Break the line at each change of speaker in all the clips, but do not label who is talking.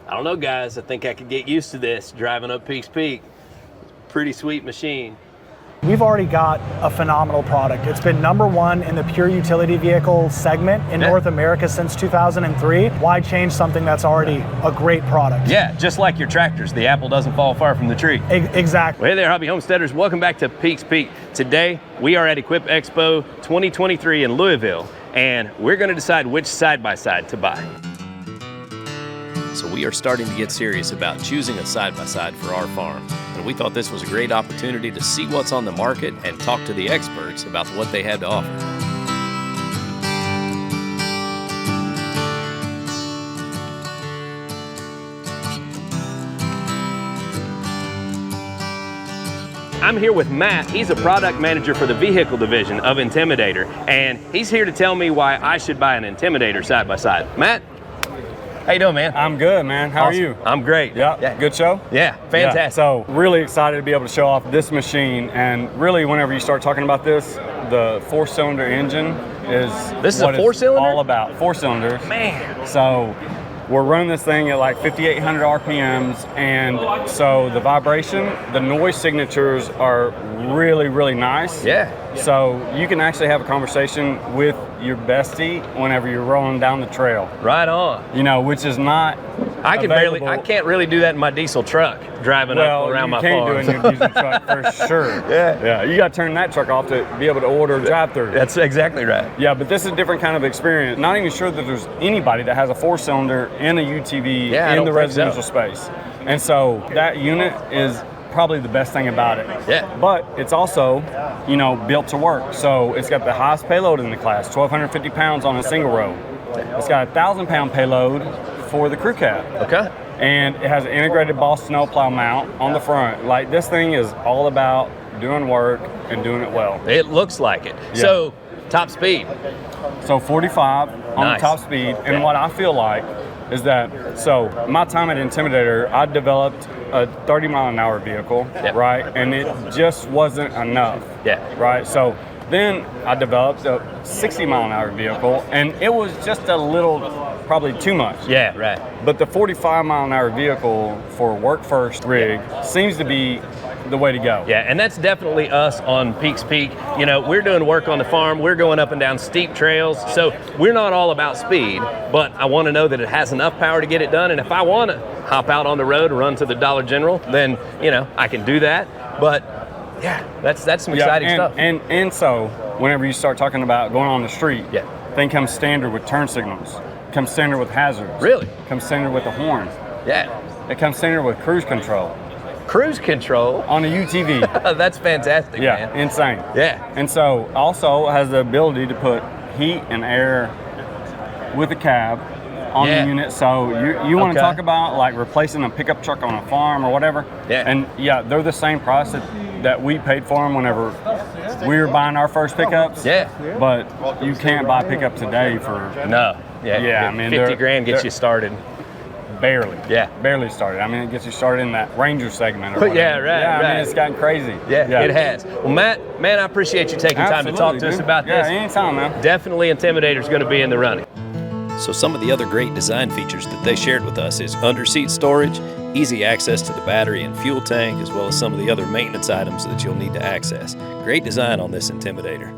I don't know, guys. I think I could get used to this driving up Peaks Peak. Pretty sweet machine.
We've already got a phenomenal product. It's been #1 in the pure utility vehicle segment in North America since 2003. Why change something that's already a great product?
Yeah, just like your tractors, the apple doesn't fall far from the tree.
Exactly.
Well, hey there, hobby homesteaders. Welcome back to Peaks Peak. Today, we are at Equip Expo 2023 in Louisville, and we're gonna decide which side-by-side to buy. So we are starting to get serious about choosing a side-by-side for our farm. And we thought this was a great opportunity to see what's on the market and talk to the experts about what they had to offer. I'm here with Matt. He's a product manager for the vehicle division of Intimidator, and he's here to tell me why I should buy an Intimidator side-by-side. Matt? How you doing, man?
I'm good, man. How are you?
I'm great.
Yeah. Good show?
Yeah, fantastic.
Yeah. So really excited to be able to show off this machine, and really whenever you start talking about this, the 4-cylinder engine is
This is a 4-cylinder?
all about. 4 cylinders.
Man.
So we're running this thing at like 5,800 RPMs, and so the vibration, the noise signatures are really, really nice.
Yeah.
So you can actually have a conversation with your bestie whenever you're rolling down the trail.
Right on.
You know, which is not
I can't really do that in my diesel truck driving up around my farm.
Well, you can do it in your diesel truck for sure. Yeah, you got to turn that truck off to be able to order a drive-through.
That's exactly right.
Yeah, but this is a different kind of experience. Not even sure that there's anybody that has a 4-cylinder in a UTV in the residential space. And so that unit is probably the best thing about it.
Yeah.
But it's also, you know, built to work. So it's got the highest payload in the class, 1,250 pounds on a single row. It's got a 1,000-pound payload for the crew cab.
Okay.
And it has an integrated Boss snowplow mount on the front. Like, this thing is all about doing work and doing it well.
It looks like it. Yeah. So, top speed.
So 45 on the top speed. And what I feel like is that, so my time at Intimidator, I developed a 30-mile-an-hour vehicle, right? And it just wasn't enough, right? So then I developed a 60-mile-an-hour vehicle, and it was just a little, probably too much.
Yeah, right.
But the 45-mile-an-hour vehicle for work-first rig seems to be the way to go.
Yeah, and that's definitely us on Peaks Peak. You know, we're doing work on the farm, we're going up and down steep trails, so we're not all about speed, but I want to know that it has enough power to get it done, and if I want to hop out on the road and run to the Dollar General, then, you know, I can do that. But yeah, that's some exciting stuff.
And so whenever you start talking about going on the street, thing comes standard with turn signals, comes standard with hazards.
Really?
Comes standard with the horn.
Yeah.
It comes standard with cruise control.
Cruise control?
On a UTV.
That's fantastic, man.
Insane.
Yeah.
And so also has the ability to put heat and air with the cab on the unit. So you want to talk about like replacing a pickup truck on a farm or whatever. Yeah. And yeah, they're the same price that we paid for them whenever we were buying our first pickups. Yeah. But you can't buy a pickup today for...
No.
Yeah, I mean,
50 grand gets you started.
Barely.
Yeah.
Barely started. I mean, it gets you started in that Ranger segment. Or
yeah, right.
Yeah, I mean, it's gotten crazy.
Yeah, it has. Well, Matt, man, I appreciate you taking time to talk to us about this.
Yeah, anytime, man.
Definitely Intimidator's going to be in the running.
So some of the other great design features that they shared with us is under-seat storage, easy access to the battery and fuel tank, as well as some of the other maintenance items that you'll need to access. Great design on this Intimidator.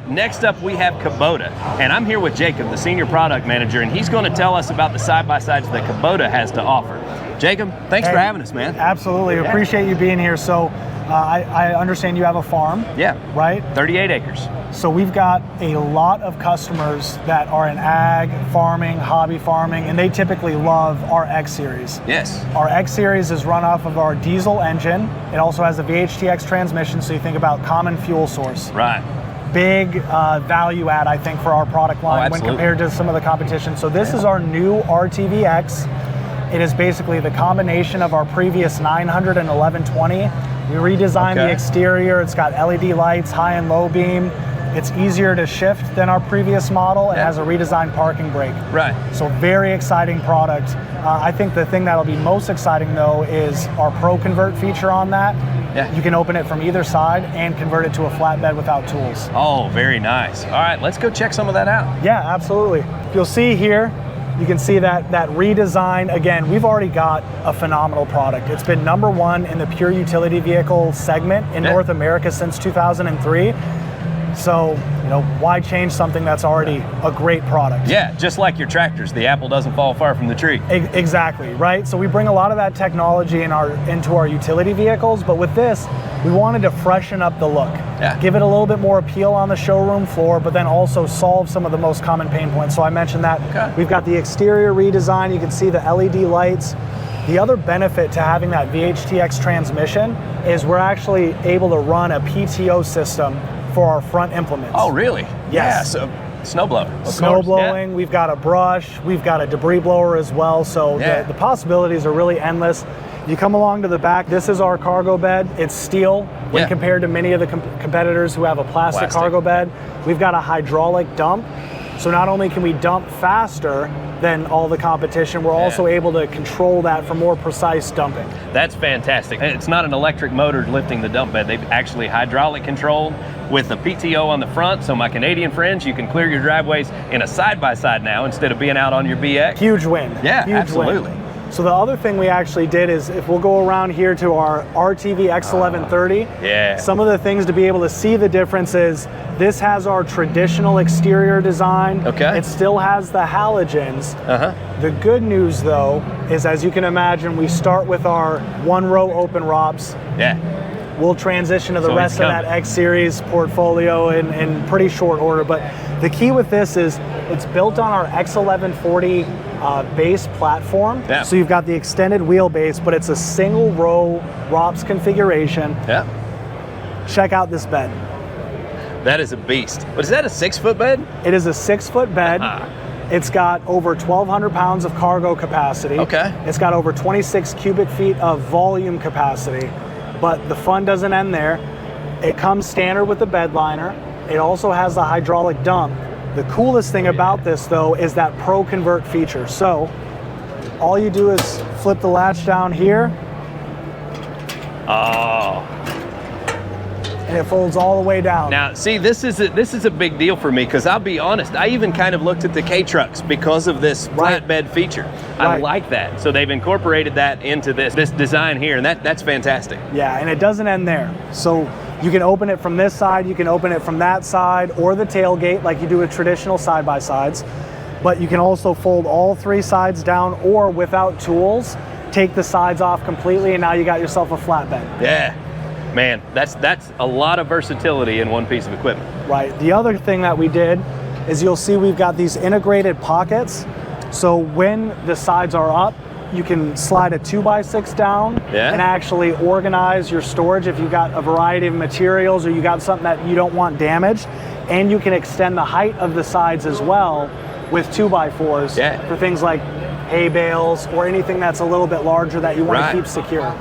Next up, we have Kubota, and I'm here with Jacob, the Senior Product Manager, and he's going to tell us about the side-by-sides that Kubota has to offer. Jacob, thanks for having us, man.
Absolutely. Appreciate you being here. So I understand you have a farm.
Yeah.
Right?
38 acres.
So we've got a lot of customers that are in ag, farming, hobby farming, and they typically love our X Series.
Yes.
Our X Series is run off of our diesel engine. It also has a VHTX transmission, so you think about common fuel source.
Right.
Big value add, I think, for our product line when compared to some of the competition. So this is our new RTVX. It is basically the combination of our previous 900 and 1120. We redesigned the exterior. It's got LED lights, high and low beam. It's easier to shift than our previous model. It has a redesigned parking brake.
Right.
So very exciting product. I think the thing that'll be most exciting though is our Pro Convert feature on that.
Yeah.
You can open it from either side and convert it to a flatbed without tools.
Oh, very nice. All right, let's go check some of that out.
Yeah, absolutely. You'll see here, You can see that redesign. Again, we've already got a phenomenal product. It's been #1 in the pure utility vehicle segment in North America since 2003. So, you know, why change something that's already a great product?
Yeah, just like your tractors, the apple doesn't fall far from the tree.
Exactly, right? So we bring a lot of that technology into our utility vehicles, but with this, we wanted to freshen up the look.
Yeah.
Give it a little bit more appeal on the showroom floor, but then also solve some of the most common pain points. So I mentioned that.
Okay.
We've got the exterior redesign. You can see the LED lights. The other benefit to having that VHTX transmission is we're actually able to run a PTO system for our front implements.
Oh, really?
Yes.
Yeah, so snow blower.
Snow blowing, we've got a brush, we've got a debris blower as well, so the possibilities are really endless. You come along to the back, this is our cargo bed. It's steel when compared to many of the competitors who have a plastic cargo bed. We've got a hydraulic dump, so not only can we dump faster than all the competition, we're also able to control that for more precise dumping.
That's fantastic. It's not an electric motor lifting the dump bed. They've actually hydraulic controlled with a PTO on the front. So my Canadian friends, you can clear your driveways in a side-by-side now instead of being out on your BX.
Huge win.
Yeah,
huge
absolutely.
Win. So the other thing we actually did is, if we'll go around here to our RTV X1130, some of the things to be able to see the difference is this has our traditional exterior design.
Okay.
It still has the halogens. The good news though is, as you can imagine, we start with our 1-row open ROPS. We'll transition to the rest of that X Series portfolio in pretty short order. But the key with this is it's built on our X1140 base platform. So you've got the extended wheelbase, but it's a single row ROPS configuration. Check out this bed.
That is a beast. But is that a 6-foot bed?
It is a 6-foot bed. It's got over 1,200 pounds of cargo capacity. It's got over 26 cubic feet of volume capacity. But the fun doesn't end there. It comes standard with the bed liner. It also has the hydraulic dump. The coolest thing about this though is that Pro Convert feature. So all you do is flip the latch down here. And it folds all the way down.
Now, see, this is a big deal for me, because I'll be honest, I even kind of looked at the K-Trucks because of this flatbed feature. I like that. So they've incorporated that into this design here, and that's fantastic.
Yeah, and it doesn't end there. So you can open it from this side, you can open it from that side, or the tailgate like you do with traditional side-by-sides. But you can also fold all 3 sides down, or without tools, take the sides off completely, and now you got yourself a flatbed.
Yeah. Man, that's a lot of versatility in one piece of equipment.
Right. The other thing that we did is, you'll see we've got these integrated pockets. So when the sides are up, you can slide a 2x6 down and actually organize your storage if you've got a variety of materials, or you got something that you don't want damaged. And you can extend the height of the sides as well with 2x4s for things like hay bales or anything that's a little bit larger that you want to keep secure.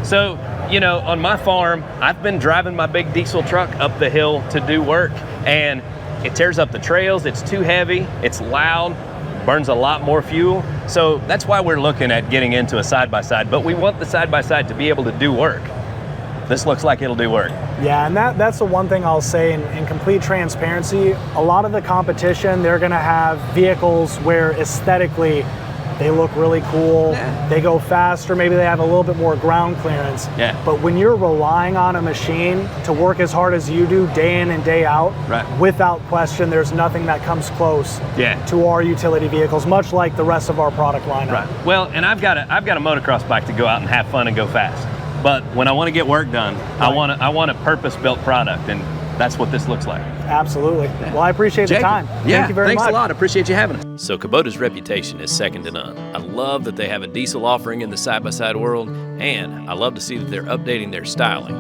So, you know, on my farm, I've been driving my big diesel truck up the hill to do work, and it tears up the trails. It's too heavy, it's loud, burns a lot more fuel. So that's why we're looking at getting into a side-by-side, but we want the side-by-side to be able to do work. This looks like it'll do work.
Yeah, and that's the one thing I'll say in complete transparency. A lot of the competition, they're gonna have vehicles where aesthetically they look really cool, they go faster, maybe they have a little bit more ground clearance. But when you're relying on a machine to work as hard as you do day in and day out, without question, there's nothing that comes close to our utility vehicles, much like the rest of our product lineup.
Well, and I've got a motocross bike to go out and have fun and go fast. But when I want to get work done, I want a purpose-built product, and that's what this looks like.
Absolutely. Well, I appreciate the time. Thank you very much.
Thanks a lot. Appreciate you having us.
So Kubota's reputation is second to none. I love that they have a diesel offering in the side-by-side world, and I love to see that they're updating their styling.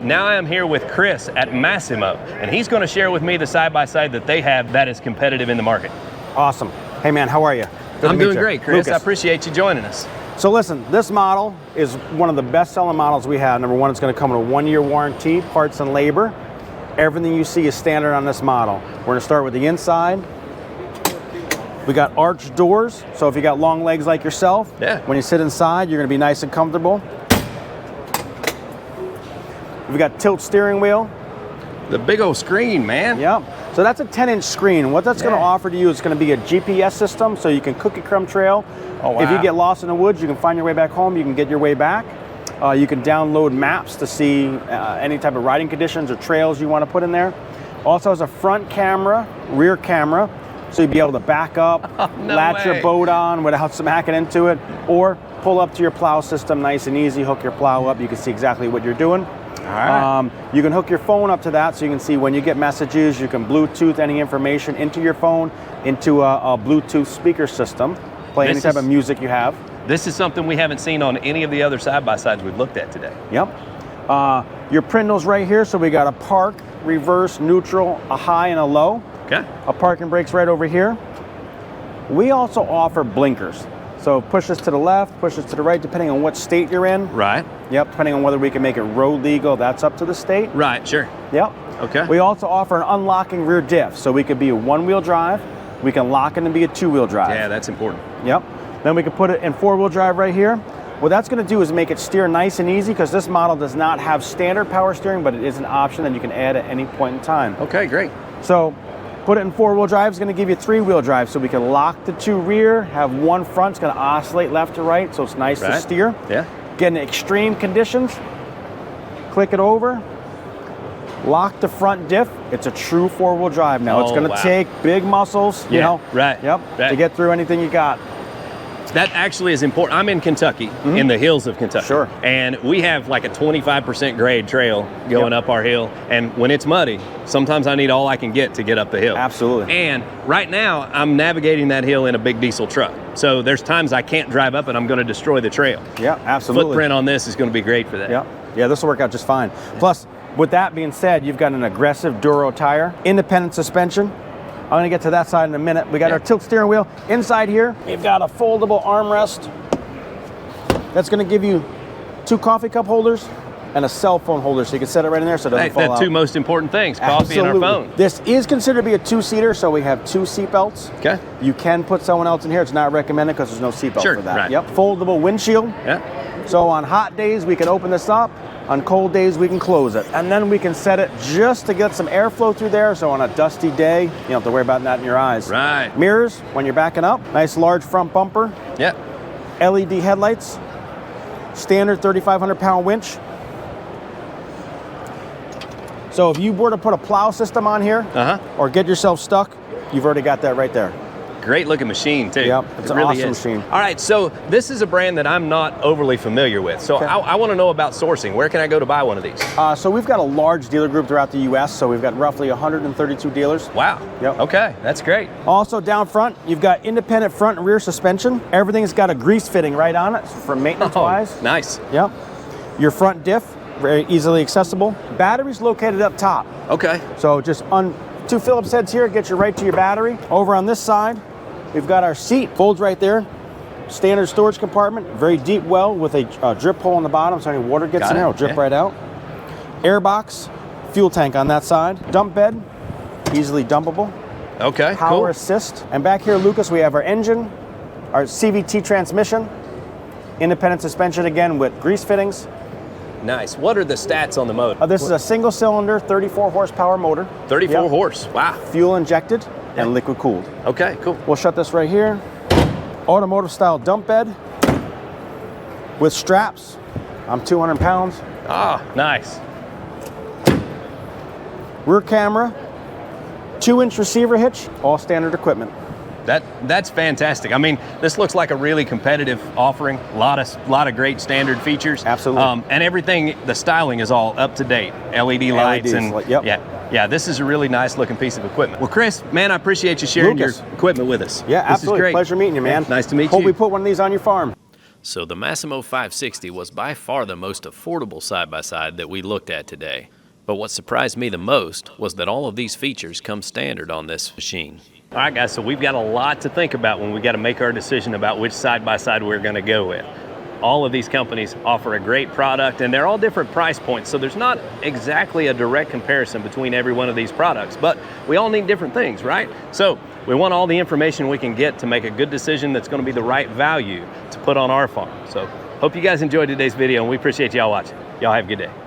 Now I am here with Chris at Massimo, and he's going to share with me the side-by-side that they have that is competitive in the market.
Awesome. Hey man, how are you?
I'm doing great, Chris. Lucas. I appreciate you joining us.
So listen, this model is one of the best selling models we have. Number one, it's going to come with a 1-year warranty, parts and labor. Everything you see is standard on this model. We're going to start with the inside. We got arched doors, so if you got long legs like yourself, when you sit inside, you're going to be nice and comfortable. We've got tilt steering wheel.
The big old screen, man.
Yep. So that's a 10-inch screen. What that's going to offer to you is going to be a GPS system, so you can cookie crumb trail.
Oh, wow.
If you get lost in the woods, you can find your way back home. You can get your way back. You can download maps to see any type of riding conditions or trails you want to put in there. Also has a front camera, rear camera, so you'll be able to back up, latch your boat on without smacking into it, or pull up to your plow system nice and easy, hook your plow up. You can see exactly what you're doing.
All right.
You can hook your phone up to that, so you can see when you get messages. You can Bluetooth any information into your phone, into a Bluetooth speaker system, play any type of music you have.
This is something we haven't seen on any of the other side-by-sides we've looked at today.
Yep. Your prindles right here, so we got a park, reverse, neutral, a high, and a low.
Okay.
A parking brakes right over here. We also offer blinkers. So push this to the left, push this to the right, depending on what state you're in.
Right.
Yep, depending on whether we can make it road legal, that's up to the state.
Right, sure.
Yep.
Okay.
We also offer an unlocking rear diff, so we could be a one-wheel drive, we can lock it and be a two-wheel drive.
Yeah, that's important.
Yep. Then we can put it in four-wheel drive right here. What that's going to do is make it steer nice and easy, because this model does not have standard power steering, but it is an option that you can add at any point in time.
Okay, great.
So put it in four-wheel drive is going to give you three-wheel drive, so we can lock the two rear, have one front, it's going to oscillate left to right, so it's nice to steer.
Yeah.
Get in extreme conditions, click it over, lock the front diff. It's a true four-wheel drive now. It's going to take big muscles, you know, to get through anything you got.
That actually is important. I'm in Kentucky, in the hills of Kentucky.
Sure.
And we have like a 25% grade trail going up our hill. And when it's muddy, sometimes I need all I can get to get up the hill.
Absolutely.
And right now, I'm navigating that hill in a big diesel truck. So there's times I can't drive up and I'm going to destroy the trail.
Yeah, absolutely.
Footprint on this is going to be great for that.
Yeah, this will work out just fine. Plus, with that being said, you've got an aggressive Duro tire, independent suspension. I'm going to get to that side in a minute. We got our tilt steering wheel. Inside here, we've got a foldable armrest. That's going to give you 2 coffee cup holders and a cell phone holder, so you can set it right in there so it doesn't fall out.
The 2 most important things, coffee and our phone.
This is considered to be a 2-seater, so we have 2 seat belts.
Okay.
You can put someone else in here. It's not recommended because there's no seat belt for that.
Right.
Yep. Foldable windshield.
Yeah.
So on hot days, we can open this up. On cold days, we can close it. And then we can set it just to get some airflow through there, so on a dusty day, you don't have to worry about that in your eyes.
Right.
Mirrors, when you're backing up. Nice large front bumper.
Yeah.
LED headlights. Standard 3,500-pound winch. So if you were to put a plow system on here, or get yourself stuck, you've already got that right there.
Great looking machine too.
Yep, it's an awesome machine.
All right, so this is a brand that I'm not overly familiar with. So I want to know about sourcing. Where can I go to buy one of these?
So we've got a large dealer group throughout the U.S., so we've got roughly 132 dealers.
Wow.
Yep.
Okay, that's great.
Also down front, you've got independent front and rear suspension. Everything's got a grease fitting right on it for maintenance-wise.
Nice.
Yep. Your front diff, very easily accessible. Batteries located up top.
Okay.
So just 2 Phillips heads here, get you right to your battery. Over on this side, we've got our seat, folds right there. Standard storage compartment, very deep well with a drip hole on the bottom, so any water gets in there, it'll drip right out. Air box, fuel tank on that side. Dump bed, easily dumpable.
Okay,
Power assist. And back here, Lucas, we have our engine, our CVT transmission, independent suspension again with grease fittings.
Nice. What are the stats on the motor?
This is a single cylinder, 34 horsepower motor.
34 horse, wow.
Fuel injected and liquid cooled.
Okay, cool.
We'll shut this right here. Automotive style dump bed with straps. I'm 200 pounds.
Ah, nice.
Rear camera, 2-inch receiver hitch, all standard equipment.
That's fantastic. I mean, this looks like a really competitive offering. A lot of great standard features.
Absolutely.
And everything, the styling is all up to date. LED lights and yeah, this is a really nice looking piece of equipment. Well, Chris, man, I appreciate you sharing your equipment with us.
Yeah,
this
absolutely.
Is great.
Pleasure meeting you, man.
Nice to meet you.
Hope we put one of these on your farm.
So the Massimo 560 was by far the most affordable side-by-side that we looked at today. But what surprised me the most was that all of these features come standard on this machine.
All right, guys, so we've got a lot to think about when we got to make our decision about which side-by-side we're going to go with. All of these companies offer a great product, and they're all different price points, so there's not exactly a direct comparison between every one of these products, but we all need different things, right? So we want all the information we can get to make a good decision that's going to be the right value to put on our farm. So hope you guys enjoyed today's video, and we appreciate y'all watching. Y'all have a good day.